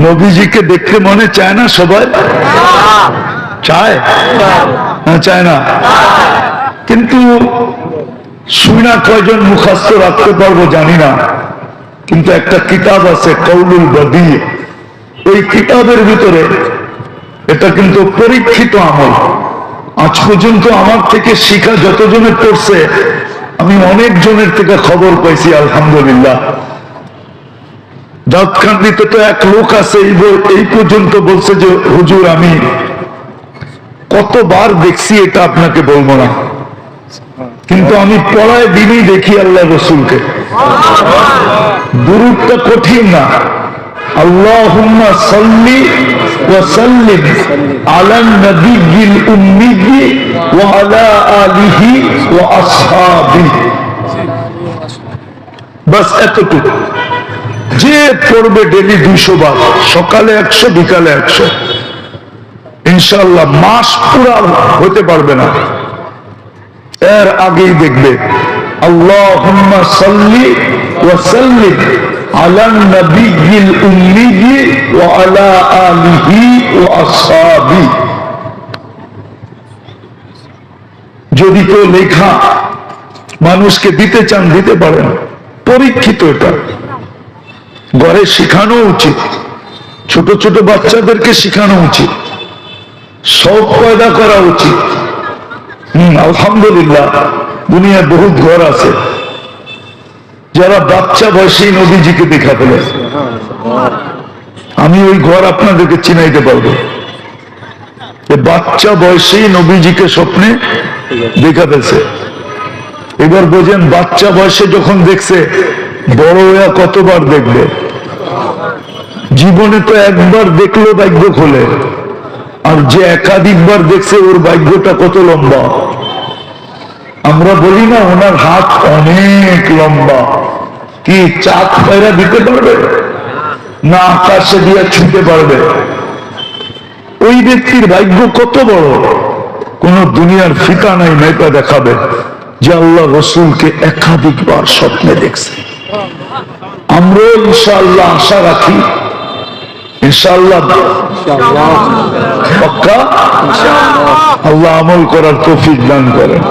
নবীজিকে দেখতে মনে চায় না সবাই? চায় না? চায় না? কিন্তু শুনা কয়জন মুখস্থ রাখতে পারবো জানি না, কিন্তু একটা কিতাব আছে কওলুল বদী, ওই কিতাবের ভিতরে এটা কিন্তু পরীক্ষিত আমল। আজ পর্যন্ত আমার থেকে শিখা যতজনে পড়ছে, আমি অনেক জনের থেকে খবর পাইছি আলহামদুলিল্লাহ। দাউদকান্দিতে তো এক লোক আছে, এই পর্যন্ত বলছে যে হুজুর আমি কতবার দেখছি এটা আপনাকে বলবো না, কিন্তু আমি পড়ায় দিনই দেখি আল্লাহ রসুলকে। দুরূদটা কঠিন না। আল্লাহুম্মা সাল্লি ওয়া সাল্লিম আলান নবিয়্যিল উম্মি ওয়া আলা আলিহি ওয়া আসহাবিহি, বাস এতটুকু। যে পড়বে ডেলি 200 বার, সকালে 100 বিকালে 100, ইনশাআল্লাহ মাস পুরা হতে পারবে না, এর আগেই দেখবে আল্লাহুম্মা সাল্লি ওয়া সাল্লিম আলান নবিয়্যিল উম্মি ওয়া আলা আলিহি ওয়া আসহাবিহি। যদি কেউ লেখা মানুষকে দিতে চান দিতে পারেন, পরীক্ষিত। এটা ঘরে শিখানো উচিত, ছোট ছোট বাচ্চাদেরকে শিখানো উচিত, শৌক পয়দা করা উচিত। আলহামদুলিল্লাহ দুনিয়ায় বহুত ঘর আছে যারা বাচ্চা বয়সী নবীজিকে দেখা ফেলে। আমি ওই ঘর আপনাদেরকে চিনাইতে পারবো, বাচ্চা বয়সী নবীজিকে স্বপ্নে দেখা ফেলছে। এবার বোঝেন বাচ্চা বয়সে যখন দেখছে, বড় হয়ে কতবার দেখবে? জীবনে তো একবার দেখলো ভাগ্য খোলে, আর যে একাধিকবার দেখছে ওর ভাগ্যটা কত লম্বা। আমরা বলি না ওনার হাত অনেক লম্বা, কি চাঁদ পায়রা দিতে পারবে না আকাশে দিয়ে ছুঁতে পারবে? ওই ব্যক্তির ভাগ্য কত বড়, কোন দুনিয়ার ফিতা নাই মেপা দেখাবে যে আল্লাহ রসুলকে একাধিকবার স্বপ্নে দেখছে। আমরাও ইনশাআল্লাহ আশা রাখি, ইনশাআল্লাহ পাক্কা আল্লাহ আমল করার তৌফিক দান করেন।